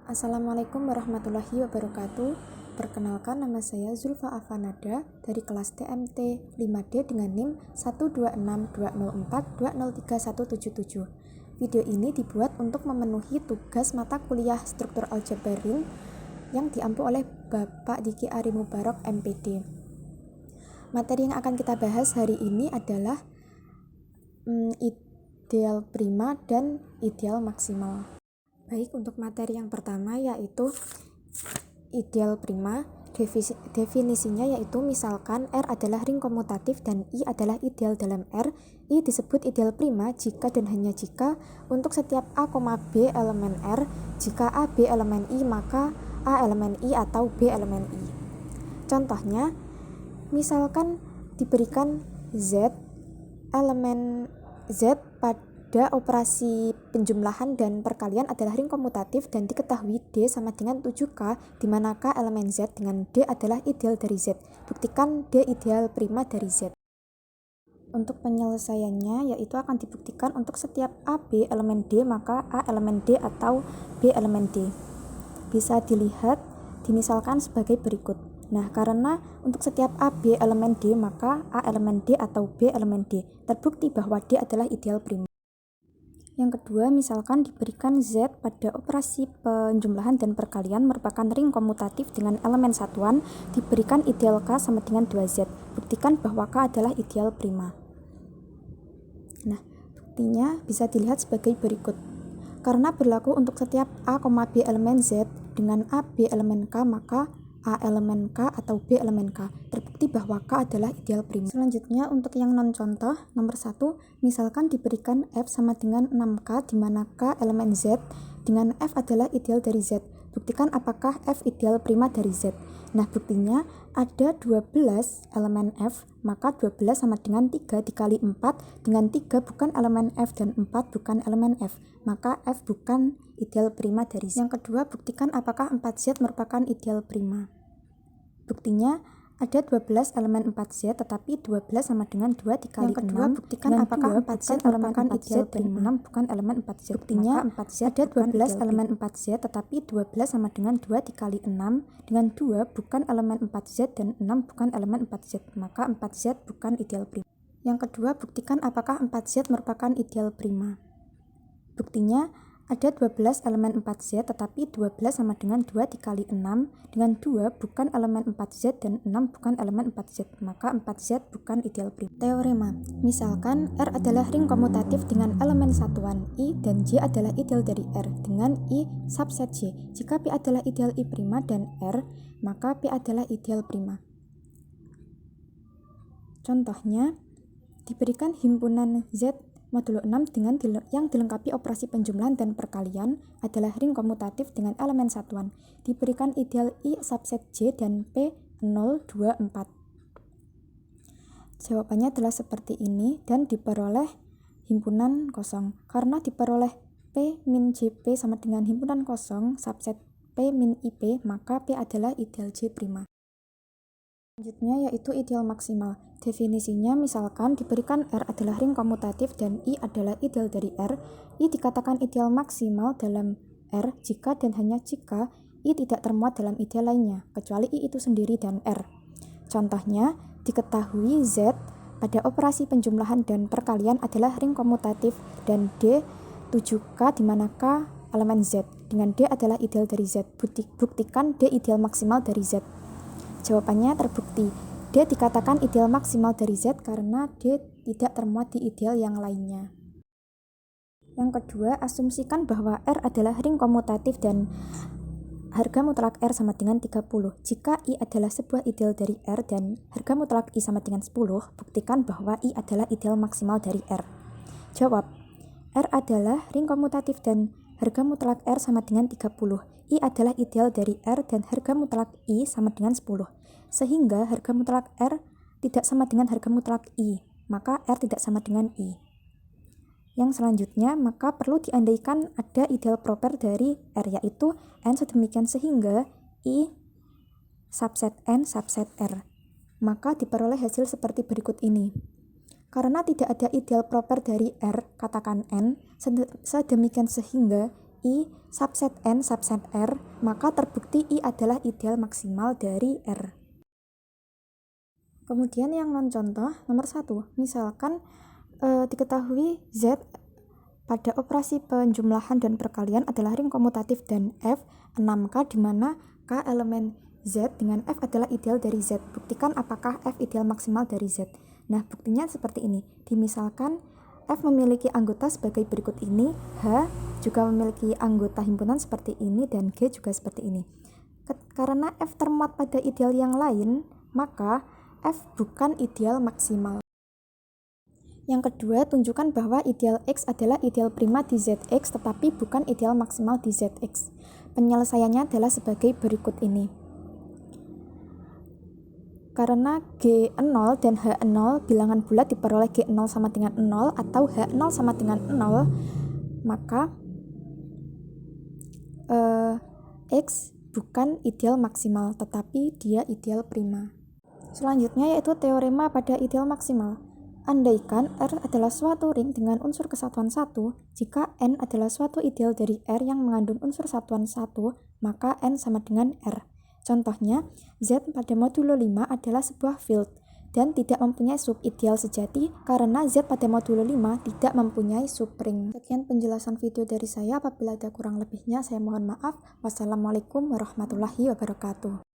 Assalamualaikum warahmatullahi wabarakatuh. Perkenalkan, nama saya Zulfa Afanada dari kelas TMT 5D dengan NIM 12620420377. Video ini dibuat untuk memenuhi tugas mata kuliah struktur aljabar ring yang diampu oleh Bapak Diki Ari Mubarok MPD. Materi yang akan kita bahas hari ini adalah ideal prima dan ideal maksimal. Baik, untuk materi yang pertama yaitu ideal prima. Definisinya yaitu misalkan R adalah ring komutatif dan I adalah ideal dalam R. I disebut ideal prima jika dan hanya jika untuk setiap A, B elemen R. Jika A, B elemen I, maka A elemen I atau B elemen I. Contohnya, misalkan diberikan Z elemen Z pada operasi penjumlahan dan perkalian adalah ring komutatif dan diketahui D sama dengan 7K, di mana K elemen Z dengan D adalah ideal dari Z. Buktikan D ideal prima dari Z. Untuk penyelesaiannya yaitu akan dibuktikan untuk setiap A, B elemen D, maka A elemen D atau B elemen D. Bisa dilihat dimisalkan sebagai berikut. Nah, karena untuk setiap A, B elemen D, maka A elemen D atau B elemen D. Terbukti bahwa D adalah ideal prima. Yang kedua, misalkan diberikan Z pada operasi penjumlahan dan perkalian merupakan ring komutatif dengan elemen satuan, diberikan ideal K sama dengan 2Z. Buktikan bahwa K adalah ideal prima. Nah, buktinya bisa dilihat sebagai berikut. Karena berlaku untuk setiap A, B elemen Z dengan A, B elemen K, maka A elemen K atau B elemen K. Terbukti bahwa K adalah ideal prima. Selanjutnya untuk yang non contoh, nomor 1, misalkan diberikan F sama dengan 6K, di mana K elemen Z dengan F adalah ideal dari Z. Buktikan apakah F ideal prima dari Z. Nah, buktinya ada 12 elemen F, maka 12 sama dengan 3 dikali 4, dengan 3 bukan elemen F dan 4 bukan elemen F, maka F bukan ideal prima dari Z. Yang kedua, buktikan apakah 4Z merupakan ideal prima. Buktinya ada 12 elemen 4Z, tetapi 12 sama dengan 2 dikali 6. Yang kedua, buktikan apakah 4Z merupakan ideal prima. 6 bukan elemen 4Z. Buktinya 4Z ada 12 elemen 4Z, tetapi 12 sama dengan 2 dikali 6. Dengan 2 bukan elemen 4Z dan 6 bukan elemen 4Z, maka 4Z bukan ideal prima. Yang kedua, buktikan apakah 4Z merupakan ideal prima. Buktinya ada 12 elemen 4Z, tetapi 12 sama dengan 2 dikali 6. Dengan 2 bukan elemen 4Z dan 6 bukan elemen 4Z, maka 4Z bukan ideal prima. Teorema. Misalkan R adalah ring komutatif dengan elemen satuan I dan J adalah ideal dari R dengan I subset J. Jika P adalah ideal I prima dan R, maka P adalah ideal prima. Contohnya, diberikan himpunan Z modulo 6 dengan yang dilengkapi operasi penjumlahan dan perkalian adalah ring komutatif dengan elemen satuan. Diberikan ideal I subset J dan P 0, 2, 4. Jawabannya adalah seperti ini dan diperoleh himpunan kosong. Karena diperoleh P min JP sama dengan himpunan kosong subset P min IP, maka P adalah ideal J prima. Selanjutnya yaitu ideal maksimal. Definisinya misalkan diberikan R adalah ring komutatif dan I adalah ideal dari R. I dikatakan ideal maksimal dalam R jika dan hanya jika I tidak termuat dalam ideal lainnya, kecuali I itu sendiri dan R. Contohnya, diketahui Z pada operasi penjumlahan dan perkalian adalah ring komutatif dan D 7K, di mana K elemen Z dengan D adalah ideal dari Z. Buktikan D ideal maksimal dari Z. Jawabannya terbukti. D dikatakan ideal maksimal dari Z karena D tidak termuat di ideal yang lainnya. Yang kedua, asumsikan bahwa R adalah ring komutatif dan harga mutlak R sama dengan 30. Jika I adalah sebuah ideal dari R dan harga mutlak I sama dengan 10, buktikan bahwa I adalah ideal maksimal dari R. Jawab, R adalah ring komutatif dan harga mutlak R sama dengan 30. I adalah ideal dari R dan harga mutlak I sama dengan 10. Sehingga harga mutlak R tidak sama dengan harga mutlak I, maka R tidak sama dengan I. Yang selanjutnya, maka perlu diandaikan ada ideal proper dari R, yaitu N sedemikian sehingga I subset N subset R. Maka diperoleh hasil seperti berikut ini. Karena tidak ada ideal proper dari R, katakan N, sedemikian sehingga I subset N subset R, maka terbukti I adalah ideal maksimal dari R. Kemudian yang non-contoh nomor 1, misalkan diketahui Z pada operasi penjumlahan dan perkalian adalah ring komutatif dan F 6K, di mana K elemen Z dengan F adalah ideal dari Z. Buktikan apakah F ideal maksimal dari Z. Nah, buktinya seperti ini. Dimisalkan F memiliki anggota sebagai berikut ini, H juga memiliki anggota himpunan seperti ini, dan G juga seperti ini. Karena F termuat pada ideal yang lain, maka F bukan ideal maksimal. Yang kedua, tunjukkan bahwa ideal X adalah ideal prima di ZX tetapi bukan ideal maksimal di ZX. Penyelesaiannya adalah sebagai berikut ini. Karena G0 dan H0 bilangan bulat diperoleh G0 sama dengan 0 atau H0 sama dengan 0, maka X bukan ideal maksimal tetapi dia ideal prima. Selanjutnya yaitu teorema pada ideal maksimal. Andaikan R adalah suatu ring dengan unsur kesatuan 1, jika N adalah suatu ideal dari R yang mengandung unsur satuan 1, maka N sama dengan R. Contohnya, Z pada modulo 5 adalah sebuah field dan tidak mempunyai subideal sejati karena Z pada modulo 5 tidak mempunyai subring. Sekian penjelasan video dari saya. Apabila ada kurang lebihnya, saya mohon maaf. Wassalamualaikum warahmatullahi wabarakatuh.